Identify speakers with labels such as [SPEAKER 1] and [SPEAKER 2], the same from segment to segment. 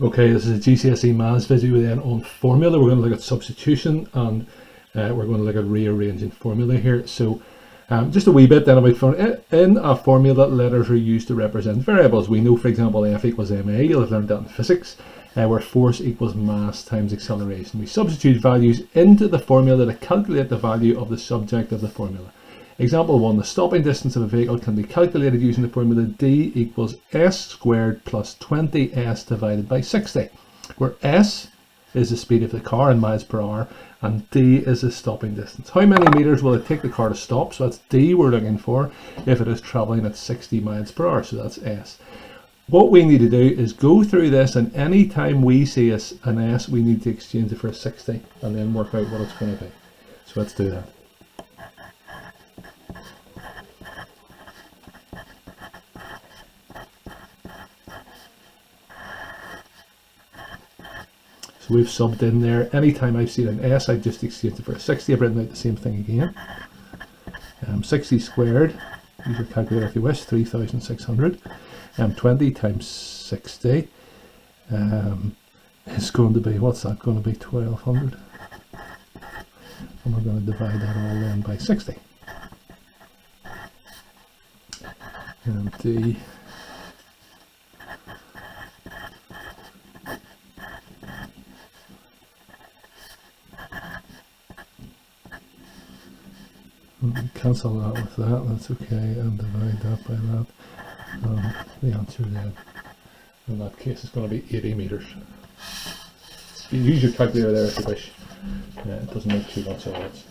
[SPEAKER 1] Okay, this is a GCSE maths video then on formula. We're going to look at substitution and we're going to look at rearranging formula here. So just a wee bit then about formula. In a formula, letters are used to represent variables. We know, for example, F equals ma. You'll have learned that in physics, where force equals mass times acceleration. We substitute values into the formula to calculate the value of the subject of the formula. Example 1, the stopping distance of a vehicle can be calculated using the formula d equals s squared plus 20s divided by 60, where s is the speed of the car in miles per hour and d is the stopping distance. How many meters will it take the car to stop? So that's d we're looking for if it is travelling at 60 miles per hour, so that's s. What we need to do is go through this, and any time we see an s, we need to exchange it for a 60 and then work out what it's going to be. So let's do that. So we've subbed in there. Anytime I've seen an s, I've just exchanged it for a 60. I've written out the same thing again. 60 squared, use your calculator if you wish, 3,600. 20 times 60 is going to be, what's that going to be, 1,200. And we're going to divide that all in by 60. And d cancel that with that, that's okay, and divide that by that. The answer then, in that case, is going to be 80 meters. You use your calculator there if you wish. It doesn't make too much odds.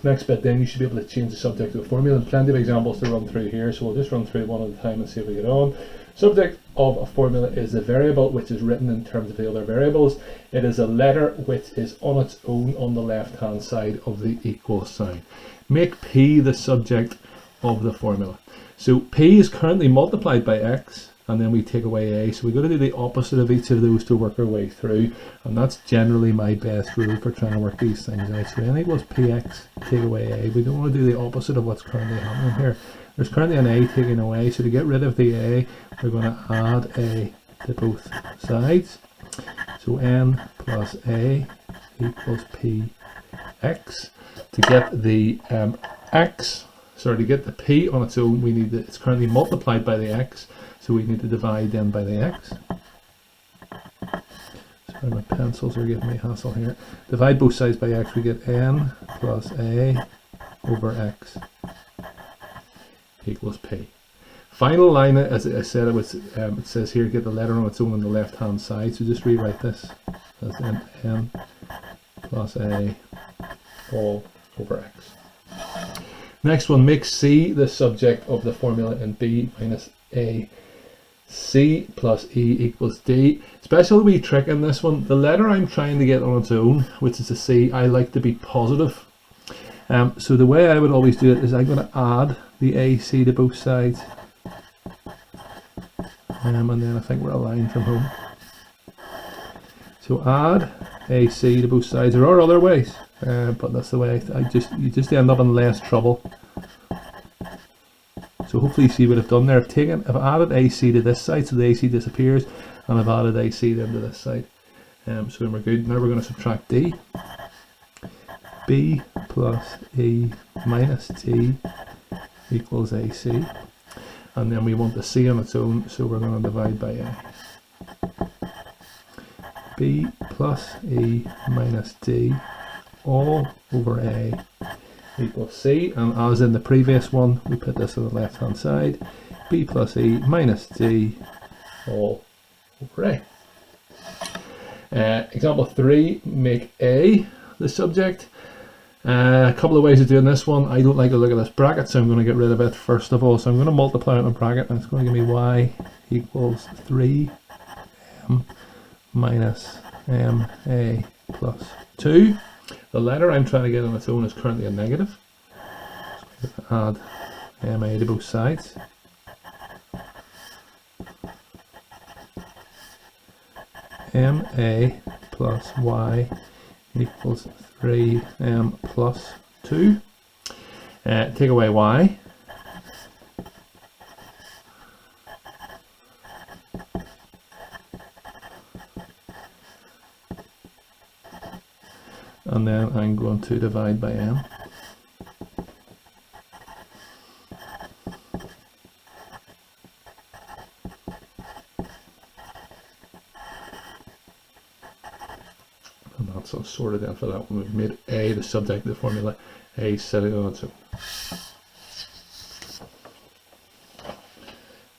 [SPEAKER 1] Next bit then, you should be able to change the subject to a formula, and plenty of examples to run through here, so we'll just run through one at a time and see if we get on. Subject of a formula is the variable which is written in terms of the other variables. It is a letter which is on its own on the left hand side of the equal sign. Make p the subject of the formula. So p is currently multiplied by x, and then we take away a, so we've got to do the opposite of each of those to work our way through, and that's generally my best rule for trying to work these things out. So n equals px, take away a. We don't want to do the opposite of what's currently happening here. There's currently an a taken away, so to get rid of the a, we're going to add a to both sides. So n plus a equals px. To get the to get the p on its own, we need it's currently multiplied by the x, so we need to divide then by the x. Sorry, my pencils are giving me hassle here. Divide both sides by x, we get n plus a over x equals p. Final line, as I said, it says here, get the letter on its own on the left hand side, so just rewrite this as n plus a all over x. Next one, make c the subject of the formula and b minus a. C plus e equals d. Special wee trick in this one, the letter I'm trying to get on its own, which is a c, I like to be positive. So the way I would always do it is I'm going to add the ac to both sides. And then I think we're a line from home. So add ac to both sides. There are other ways, but that's the way you just end up in less trouble. So hopefully you see what I've done there. I've added AC to this side, so the AC disappears, and I've added AC then to this side. So then we're good. Now we're going to subtract D. B plus E minus T equals AC. And then we want the C on its own, so we're going to divide by A. B plus E minus D all over A equals C, and as in the previous one, we put this on the left hand side. B plus E minus D all over A. Example 3, make A the subject. A couple of ways of doing this one. I don't like the look of this bracket, so I'm going to get rid of it first of all. So I'm going to multiply it in a bracket, and it's going to give me y equals 3m minus ma plus 2. The letter I'm trying to get on its own is currently a negative. So add ma to both sides. Ma plus y equals 3m plus 2. Take away y. and then I'm going to divide by m. And that's all sorted in for that one. We've made A the subject of the formula, A sitting on its own.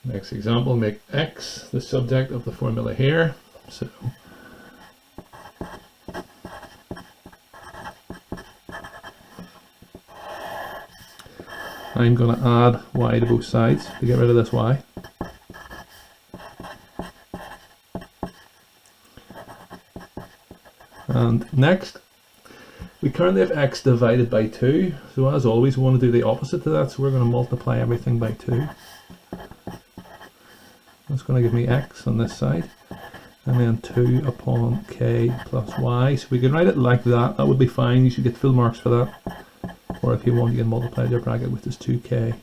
[SPEAKER 1] Next example, make X the subject of the formula here. So I'm going to add Y to both sides to get rid of this Y. And next, we currently have X divided by 2. So as always, we want to do the opposite to that. So we're going to multiply everything by 2. That's going to give me X on this side. And then 2 upon K plus Y. So we can write it like that. That would be fine. You should get full marks for that. Or if you want, you can multiply your bracket with this 2K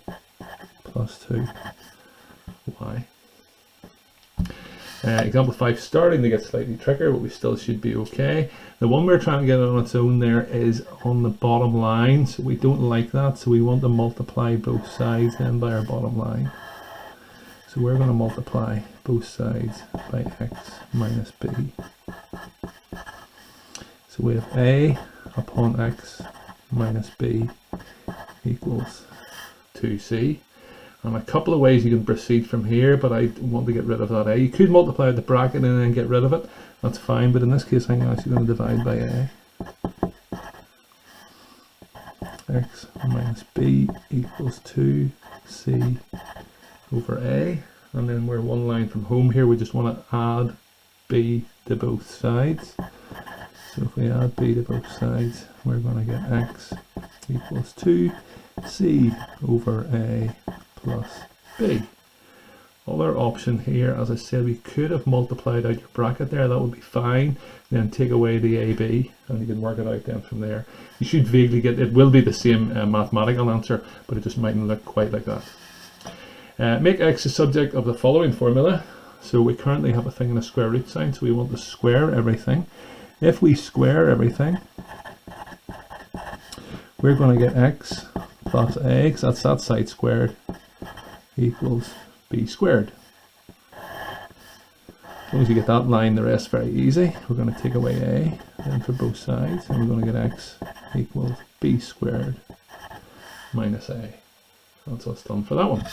[SPEAKER 1] plus 2Y. Example 5 starting to get slightly trickier, but we still should be okay. The one we're trying to get on its own there is on the bottom line, so we don't like that, so we want to multiply both sides then by our bottom line. So we're going to multiply both sides by x minus b. So we have a upon x minus b equals 2c. And a couple of ways you can proceed from here, but I want to get rid of that a. You could multiply the bracket and then get rid of it. That's fine, but in this case I'm actually going to divide by a. X minus b equals 2c over a. And then we're one line from home here. We just want to add b to both sides. So if we add b to both sides, we're going to get x equals 2c over a plus b. Other option here, as I said, we could have multiplied out your bracket there, that would be fine. Then take away the ab and you can work it out then from there. You should vaguely get, it will be the same mathematical answer, but it just mightn't look quite like that. Make x the subject of the following formula. So we currently have a thing in a square root sign, so we want to square everything. If we square everything, we're going to get x plus a, because that's that side squared, equals b squared. As long as you get that line, the rest very easy. We're going to take away a then for both sides, and we're going to get x equals b squared minus a. That's what's done for that one.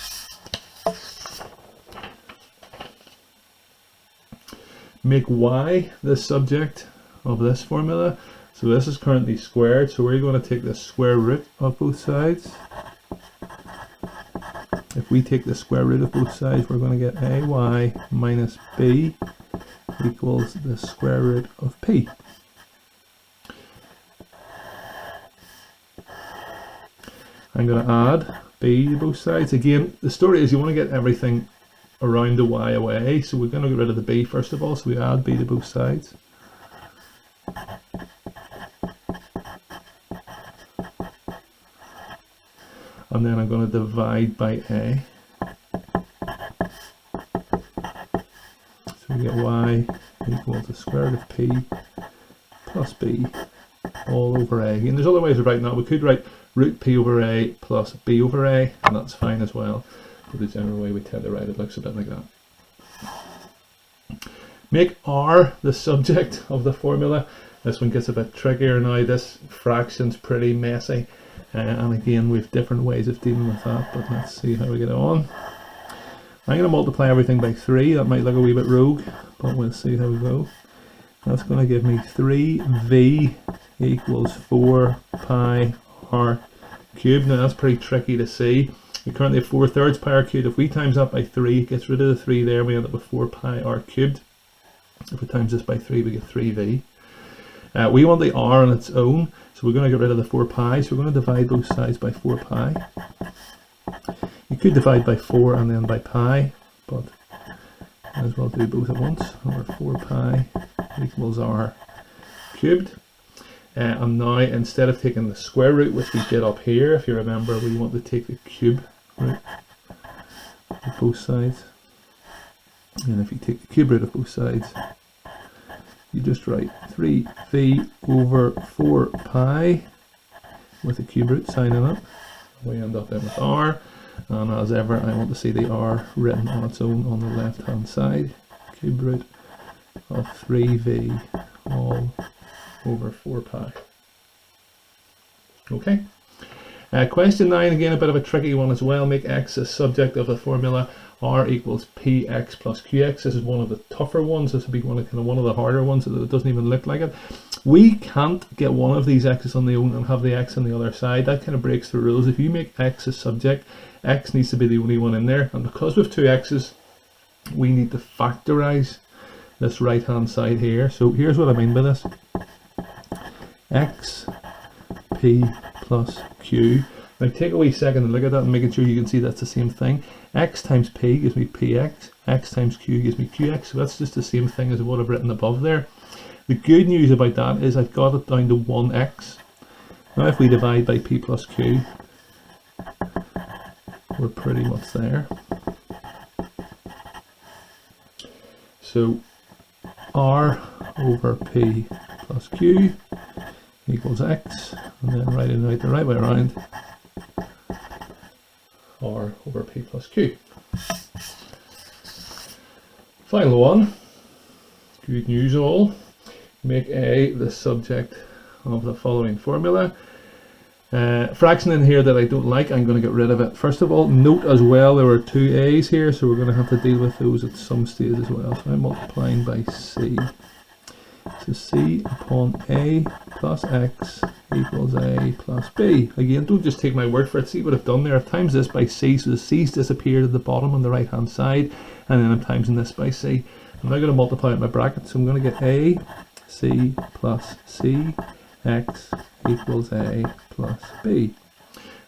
[SPEAKER 1] Make y the subject of this formula. So this is currently squared, so we're going to take the square root of both sides. If we take the square root of both sides, we're going to get ay minus b equals the square root of p. I'm going to add b to both sides. Again, the story is you want to get everything around the y away, so we're going to get rid of the b first of all, so we add b to both sides. And then I'm going to divide by a. So we get y equals the square root of p plus b all over a. And there's other ways of writing that. We could write root p over a plus b over a, and that's fine as well. But the general way we tend to write it looks a bit like that. Make r the subject of the formula. This one gets a bit trickier now. This fraction's pretty messy. And again, we have different ways of dealing with that, but let's see how we get on. I'm going to multiply everything by 3. That might look a wee bit rogue, but we'll see how we go. That's going to give me 3v equals 4 pi r cubed. Now that's pretty tricky to see. We currently have 4/3 pi r cubed. If we times that by 3, it gets rid of the 3 there, we end up with 4 pi r cubed. If we times this by 3, we get 3v. We want the r on its own, so we're going to get rid of the 4 pi, so we're going to divide both sides by 4 pi. You could divide by 4 and then by pi, but might as well do both at once. Over 4 pi equals r cubed. And now, instead of taking the square root, which we did up here, if you remember, we want to take the cube root of both sides. And if you take the cube root of both sides, you just write 3v over 4 pi with the cube root signing up. We end up then with r, and as ever I want to see the r written on its own on the left hand side. Cube root of 3v all over 4 pi. Okay. Question 9, again a bit of a tricky one as well. Make x a subject of the formula r equals px plus qx. This is one of the tougher ones. This would be one of the harder ones, so that it doesn't even look like it. We can't get one of these x's on the own and have the x on the other side. That kind of breaks the rules. If you make x a subject, x needs to be the only one in there, and because we have two x's, we need to factorize this right hand side here. So here's what I mean by this. X p plus q. Now take a wee second and look at that and making sure you can see that's the same thing. X times p gives me px, x times q gives me qx, so that's just the same thing as what I've written above there. The good news about that is I've got it down to 1x. Now if we divide by p plus q, we're pretty much there. So r over p plus q equals x, and then writing it out the right way around, r over p plus q. Final one, good news all. Make a the subject of the following formula. Fraction in here that I don't like, I'm going to get rid of it. First of all, note as well there are two a's here, so we're going to have to deal with those at some stage as well. So I'm multiplying by c. So c upon a plus x equals a plus b. Again, don't just take my word for it. See what I've done there. I've times this by c, so the c's disappeared at the bottom on the right hand side, and then I'm timesing this by c. I'm now going to multiply out my bracket, so I'm going to get a c plus c x equals a plus b.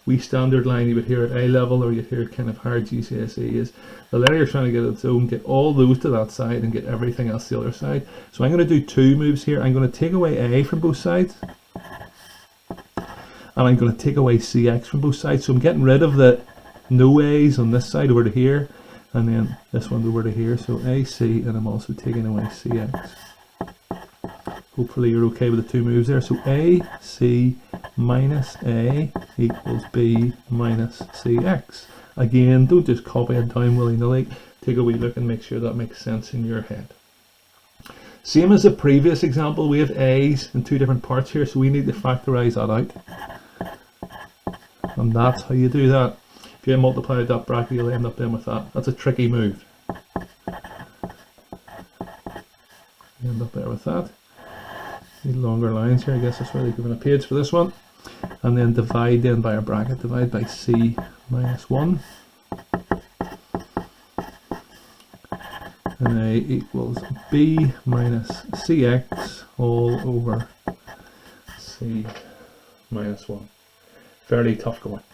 [SPEAKER 1] We standard line you would hear at A level, or you'd hear kind of higher GCSE, is the letter you're trying to get its own, get all those to that side and get everything else to the other side. So I'm going to do two moves here. I'm going to take away a from both sides, and I'm going to take away cx from both sides. So I'm getting rid of the no a's on this side over to here, and then this one over to here. So ac, and I'm also taking away cx. Hopefully you're okay with the two moves there. So AC minus A equals B minus CX. Again, don't just copy it down willy-nilly. Take a wee look and make sure that makes sense in your head. Same as the previous example, we have A's in two different parts here, so we need to factorize that out. And that's how you do that. If you multiply that bracket, you'll end up then with that. That's a tricky move. You end up there with that. Need longer lines here, I guess that's why they've given a page for this one. And then divide then by our bracket, divide by c minus 1. And a equals b minus cx all over c minus 1. Fairly tough going.